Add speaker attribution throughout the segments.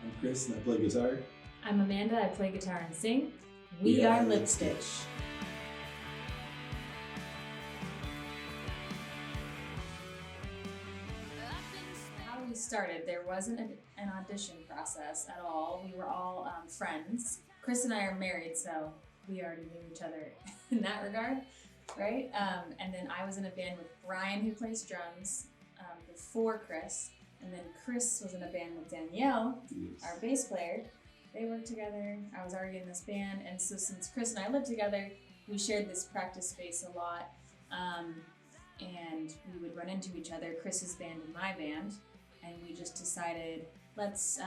Speaker 1: I'm Chris and I play guitar.
Speaker 2: I'm Amanda, I play guitar and sing. We are LipStitch. How we started, there wasn't an audition process at all. We were all friends. Chris and I are married, so we already knew each other in that regard, right? And then I was in a band with Brian, who plays drums, before Chris. And then Chris was in a band with Danielle, our bass player. They worked together. I was already in this band. And so since Chris and I lived together, we shared this practice space a lot. And we would run into each other, Chris's band and my band. And we just decided, let's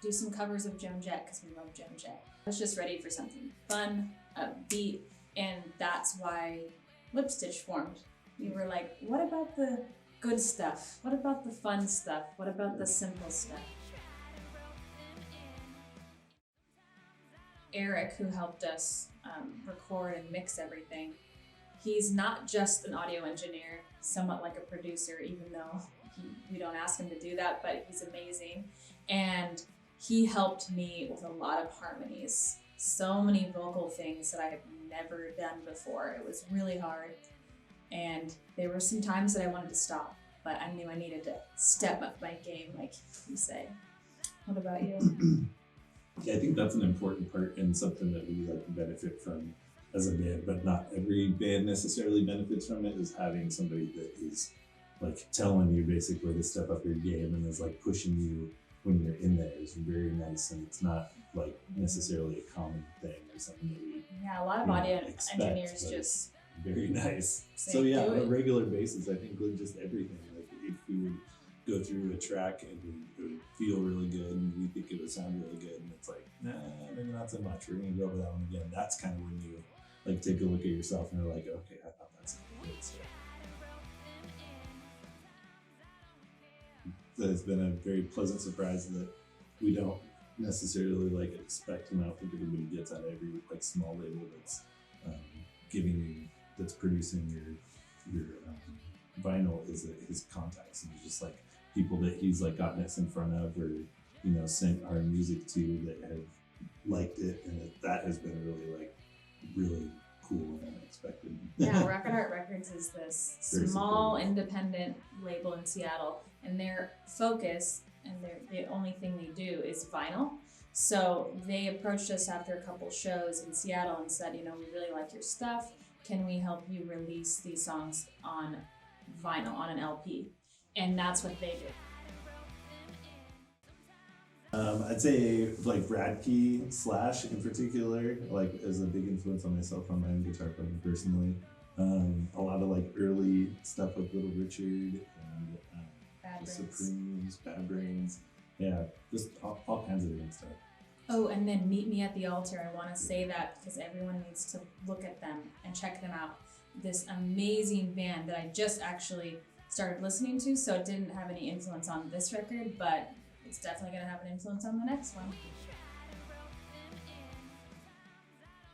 Speaker 2: do some covers of Joan Jett, because we love Joan Jett. I was just ready for something fun, upbeat, and that's why LipStitch formed. We were like, what about the good stuff? What about the fun stuff? What about the simple stuff? Eric, who helped us record and mix everything, he's not just an audio engineer, somewhat like a producer, even though we don't ask him to do that, but he's amazing. And he helped me with a lot of harmonies, so many vocal things that I have never done before. It was really hard. And there were some times that I wanted to stop, but I knew I needed to step up my game, like you say. What about you?
Speaker 1: Yeah, I think that's an important part and something that we like benefit from as a band, but not every band necessarily benefits from it, is having somebody that is like telling you basically to step up your game and is like pushing you when you're in there is very nice, and it's not like necessarily a common thing or something that we
Speaker 2: a lot of audio engineers just
Speaker 1: very nice.
Speaker 2: Say,
Speaker 1: so yeah, on a regular basis, I think with just everything, like if we would go through a track and it would feel really good and we think it would sound really good, and it's like, nah, maybe not so much. We're gonna go over that one again. That's kind of when you like take a look at yourself and you're like, okay, I thought that sounded good. So it's been a very pleasant surprise that we don't necessarily like expect, and I don't think everybody gets out of every like small label that's giving you, that's producing your vinyl is his contacts, and it's just like people that he's like gotten us in front of, or sent our music to, that have liked it, and that has been really cool and unexpected.
Speaker 2: Yeah, Rocket Art Records is this small independent label in Seattle, and their focus and the only thing they do is vinyl. So they approached us after a couple shows in Seattle and said, we really like your stuff. Can we help you release these songs on vinyl, on an LP? And that's what they did.
Speaker 1: I'd say like Radke Slash in particular, like is a big influence on myself on my own guitar playing personally. A lot of like early stuff with Little Richard and the Supremes, Bad Brains. Yeah, just all kinds of different stuff.
Speaker 2: Oh, and then Meet Me at the Altar. I want to say that because everyone needs to look at them and check them out. This amazing band that I just actually started listening to, so it didn't have any influence on this record, but it's definitely going to have an influence on the next one.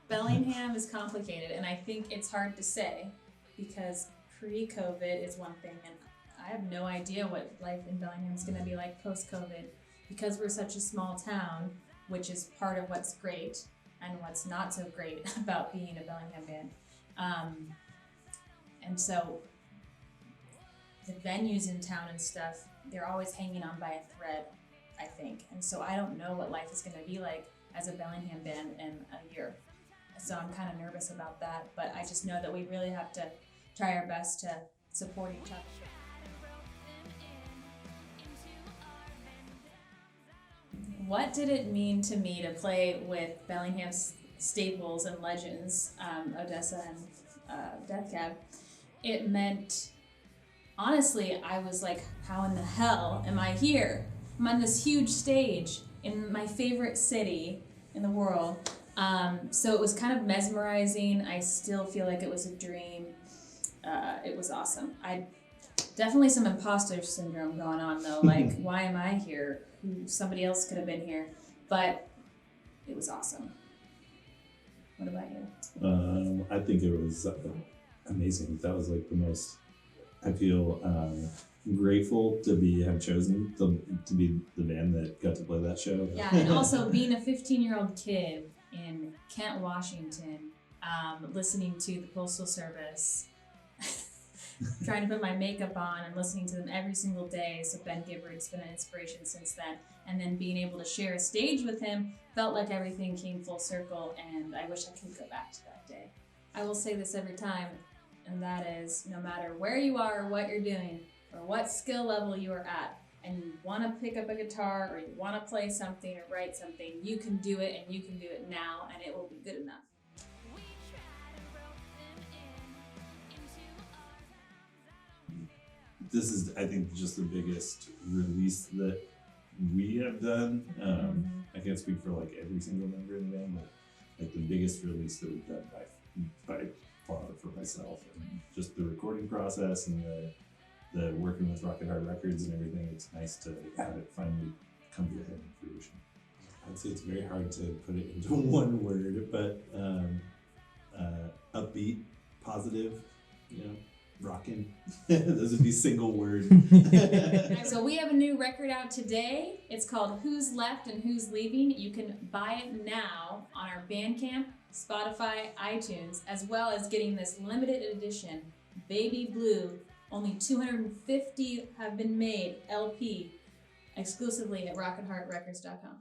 Speaker 2: Bellingham is complicated, and I think it's hard to say because pre-COVID is one thing, and I have no idea what life in Bellingham is going to be like post-COVID, because we're such a small town, which is part of what's great and what's not so great about being a Bellingham band. And so the venues in town and stuff, they're always hanging on by a thread, I think. And so I don't know what life is going to be like as a Bellingham band in a year. So I'm kind of nervous about that, but I just know that we really have to try our best to support each other. What did it mean to me to play with Bellingham's staples and legends, Odessa and Death Cab? It meant, honestly, I was like, how in the hell am I here? I'm on this huge stage in my favorite city in the world. So it was kind of mesmerizing. I still feel like it was a dream. It was awesome. Definitely some imposter syndrome going on though, like why am I here? Somebody else could have been here, but it was awesome. What about you?
Speaker 1: I think it was amazing. That was like the most, I feel, grateful to have chosen to be the band that got to play that show.
Speaker 2: Yeah, and also being a 15-year-old kid in Kent, Washington, listening to the Postal Service, trying to put my makeup on and listening to them every single day. So Ben Gibbard's been an inspiration since then. And then being able to share a stage with him felt like everything came full circle, and I wish I could go back to that day. I will say this every time, and that is, no matter where you are, or what you're doing, or what skill level you are at, and you want to pick up a guitar, or you want to play something or write something, you can do it, and you can do it now, and it will be good enough.
Speaker 1: This is, I think, just the biggest release that we have done. I can't speak for like every single member in the band, but like the biggest release that we've done by far for myself, and just the recording process and the working with Rocket Hard Records and everything. It's nice to have it finally come to a head in fruition.
Speaker 3: I'd say it's very hard to put it into one word, but upbeat, positive, rockin'. Those would be single word.
Speaker 2: So we have a new record out today. It's called Who's Left and Who's Leaving. You can buy it now on our Bandcamp, Spotify, iTunes, as well as getting this limited edition Baby Blue. Only 250 have been made, LP, exclusively at rocketheartrecords.com.